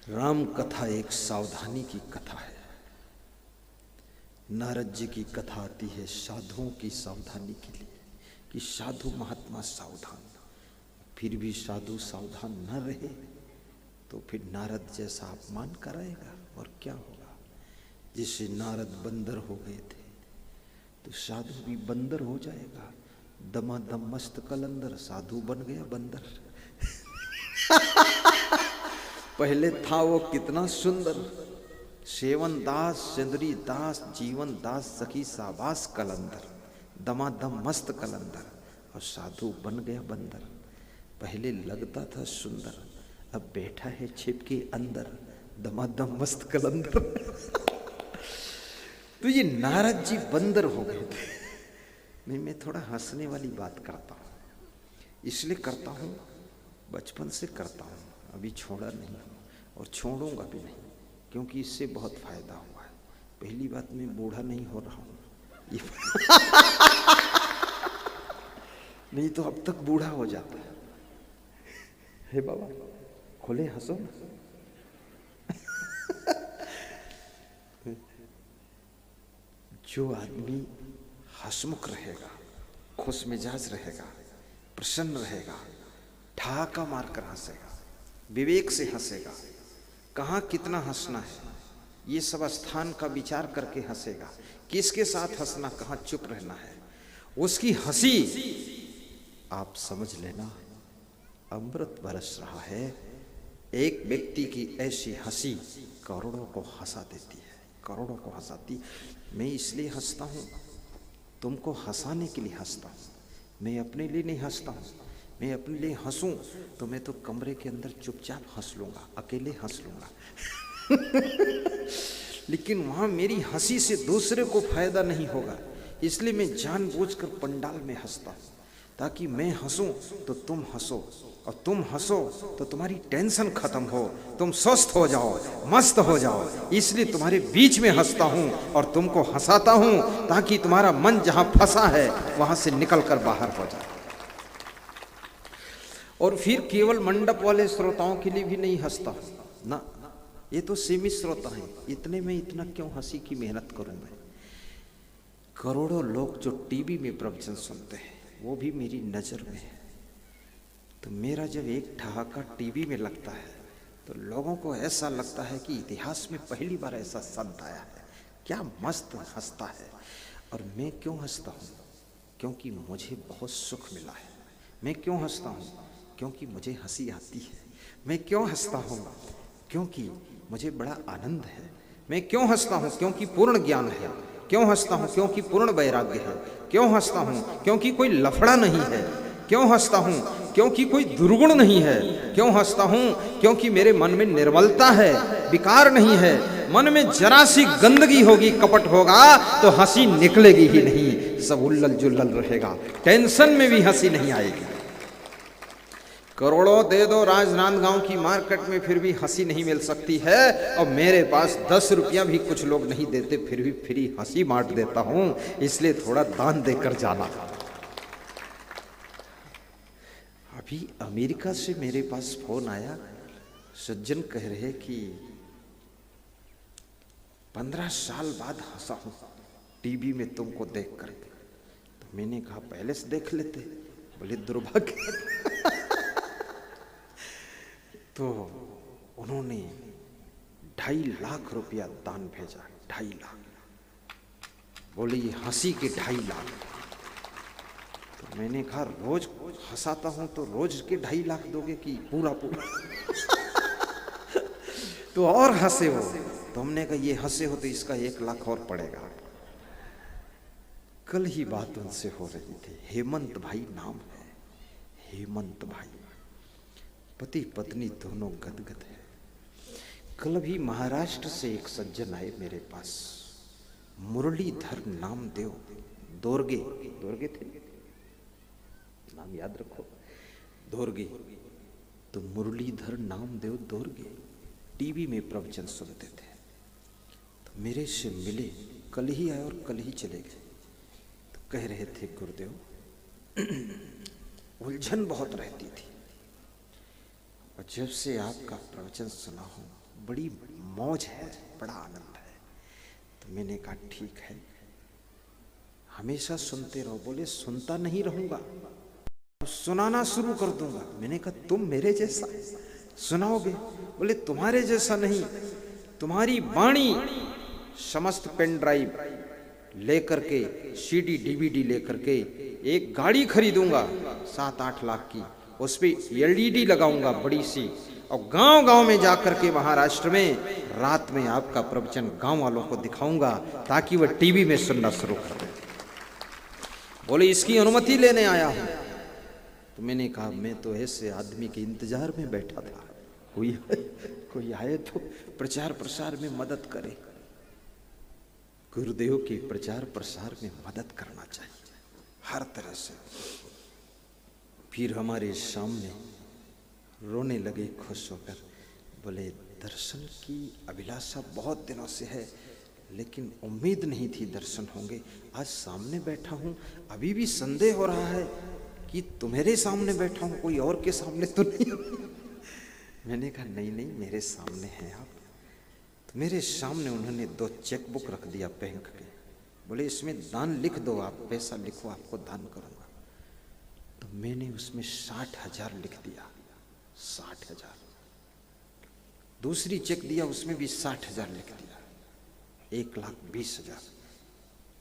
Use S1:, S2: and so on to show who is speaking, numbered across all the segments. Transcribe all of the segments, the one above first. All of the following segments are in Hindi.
S1: राम कथा एक सावधानी की कथा है। नारद जी की कथा आती है साधुओं की सावधानी के लिए कि साधु महात्मा सावधान। फिर भी साधु सावधान न रहे तो फिर नारद जैसा अपमान कराएगा और क्या होगा। जिससे नारद बंदर हो गए थे तो साधु भी बंदर हो जाएगा। दमादम मस्त कलंदर, साधु बन गया बंदर। पहले था वो कितना सुंदर, सेवन दास चंद्री दास जीवन दास सखी साबास कलंदर, दमादम मस्त कलंदर, और साधु बन गया बंदर। पहले लगता था सुंदर, अब बैठा है छिप के अंदर, दमादम मस्त कलंदर। तो ये नारद जी बंदर हो गए थे। नहीं, मैं थोड़ा हंसने वाली बात करता हूँ, इसलिए करता हूँ, बचपन से करता हूँ, अभी छोड़ा नहीं और छोड़ूंगा भी नहीं, क्योंकि इससे बहुत फायदा हुआ है। पहली बात, मैं बूढ़ा नहीं हो रहा हूँ नहीं तो अब तक बूढ़ा हो जाता है। हे बाबा खोले, हंसो ना। जो आदमी हंसमुख रहेगा, खुश मिजाज रहेगा, प्रसन्न रहेगा, ठहाका मारकर हंसेगा, विवेक से हंसेगा, कहाँ कितना हंसना है ये सब स्थान का विचार करके हंसेगा, किसके साथ हंसना, कहाँ चुप रहना है, उसकी हंसी आप समझ लेना अमृत बरस रहा है। एक व्यक्ति की ऐसी हंसी करोड़ों को हंसा देती है, करोड़ों को हंसाती। मैं इसलिए हंसता हूँ, तुमको हंसाने के लिए हंसता हूँ, मैं अपने लिए नहीं हंसता हूँ। मैं अपने लिए हंसूं तो मैं तो कमरे के अंदर चुपचाप हंस लूंगा, अकेले हंस लूंगा। लेकिन वहां मेरी हंसी से दूसरे को फायदा नहीं होगा, इसलिए मैं जानबूझकर पंडाल में हंसता हूं, ताकि मैं हंसूं तो तुम हंसो, और तुम हंसो तो तुम्हारी टेंशन खत्म हो, तुम स्वस्थ हो जाओ, मस्त हो जाओ। इसलिए तुम्हारे बीच में हंसता हूं और तुमको हंसाता हूं, ताकि तुम्हारा मन जहां फंसा है वहां से निकल कर बाहर हो जाए। और फिर केवल मंडप वाले श्रोताओं के लिए भी नहीं हंसता ना, ये तो सीमित श्रोता हैं, इतने में इतना क्यों हंसी की मेहनत करूं मैं। करोड़ों लोग जो टीवी में प्रवचन सुनते हैं वो भी मेरी नजर में है। तो मेरा जब एक ठहाका टीवी में लगता है तो लोगों को ऐसा लगता है कि इतिहास में पहली बार ऐसा संत आया है, क्या मस्त हंसता है। और मैं क्यों हंसता हूँ? क्योंकि मुझे बहुत सुख मिला है। मैं क्यों हंसता हूँ? क्योंकि मुझे हंसी आती है। मैं क्यों हंसता हूँ? क्योंकि मुझे बड़ा आनंद है। मैं क्यों हंसता हूँ? क्योंकि पूर्ण ज्ञान है। क्यों हंसता हूँ? क्योंकि पूर्ण वैराग्य है। क्यों हंसता हूँ? क्योंकि कोई लफड़ा नहीं है। क्यों हंसता हूँ? क्योंकि कोई दुर्गुण नहीं है। क्यों हंसता हूँ? क्योंकि मेरे मन में निर्मलता है, विकार नहीं है। मन में जरा सी गंदगी होगी, कपट होगा तो हंसी निकलेगी ही नहीं, सब उल्लल जुल्लल रहेगा, टेंशन में भी हंसी नहीं आएगी। करोड़ों दे दो राजनांदगांव की मार्केट में, फिर भी हंसी नहीं मिल सकती है। और मेरे पास 10 रुपया भी कुछ लोग नहीं देते, फिर भी फ्री हंसी बांट देता हूं, इसलिए थोड़ा दान देकर जाना। अभी अमेरिका से मेरे पास फोन आया, सज्जन कह रहे कि 15 साल बाद हंसा हूं टीवी में तुमको देख कर। तो मैंने कहा पहले से देख लेते। बोले दुर्भाग्य। तो उन्होंने 2.5 लाख रुपया दान भेजा, 2.5 लाख। बोले ये हंसी के 2.5 लाख। तो मैंने कहा रोज हंसाता हूं तो रोज के 2.5 लाख दोगे कि पूरा पूरा? तो और हंसे हो। तो हमने कहा ये हंसे हो तो इसका 1 लाख और पड़ेगा। कल ही बात उनसे हो रही थी, हेमंत भाई नाम है, हेमंत भाई, पति पत्नी दोनों गदगद है। कल भी महाराष्ट्र से एक सज्जन आए मेरे पास, मुरलीधर नामदेव, दोरगे, दोरगे थे, नाम याद रखो, दोरगे। तो मुरलीधर नामदेव दोरगे टीवी में प्रवचन सुनते थे। तो मेरे से मिले, कल ही आए और कल ही चले गए। तो कह रहे थे गुरुदेव उलझन बहुत रहती थी, और जब से आपका प्रवचन सुना हूं बड़ी मौज है, बड़ा आनंद है। तो मैंने कहा ठीक है, हमेशा सुनते रहो। बोले सुनता नहीं रहूंगा, सुनाना शुरू कर दूंगा। मैंने कहा तुम मेरे जैसा सुनाओगे? बोले तुम्हारे जैसा नहीं, तुम्हारी वाणी समस्त पेन ड्राइव लेकर के, सीडी डीवीडी लेकर के एक गाड़ी खरीदूंगा 7-8 लाख की, उस पे एलईडी लगाऊंगा बड़ी सी, और गांव गांव में जाकर के महाराष्ट्र में रात में आपका प्रवचन गांव वालों को दिखाऊंगा ताकि वह टीवी में सुनना शुरू कर दें। बोले इसकी अनुमति लेने आया हूं। तो मैंने कहा मैं तो ऐसे आदमी के इंतजार में बैठा था, कोई आए तो प्रचार प्रसार में मदद करे। गुरुदेव के प्रचार प्रसार में मदद करना चाहिए हर तरह से। फिर हमारे सामने रोने लगे खुश होकर। बोले दर्शन की अभिलाषा बहुत दिनों से है, लेकिन उम्मीद नहीं थी दर्शन होंगे। आज सामने बैठा हूं, अभी भी संदेह हो रहा है कि तुम्हारे सामने बैठा हूं, कोई और के सामने तो नहीं। मैंने कहा नहीं नहीं, मेरे सामने हैं आप। तो मेरे सामने उन्होंने 2 चेक बुक रख दिया बैंक के। बोले इसमें दान लिख दो, आप पैसा लिखो, आपको दान करूंगा। तो मैंने उसमें 60,000 लिख दिया, 60,000। दूसरी चेक दिया, उसमें भी 60,000 लिख दिया, 1,20,000।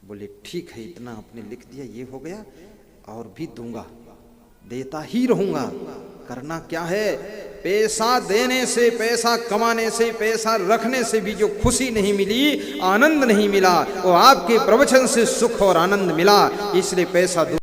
S1: बोले ठीक है, इतना आपने लिख दिया, ये हो गया, और भी दूंगा, देता ही रहूंगा। करना क्या है, पैसा देने से, पैसा कमाने से, पैसा रखने से भी जो खुशी नहीं मिली, आनंद नहीं मिला, वो आपके प्रवचन से सुख और आनंद मिला। इसलिए पैसा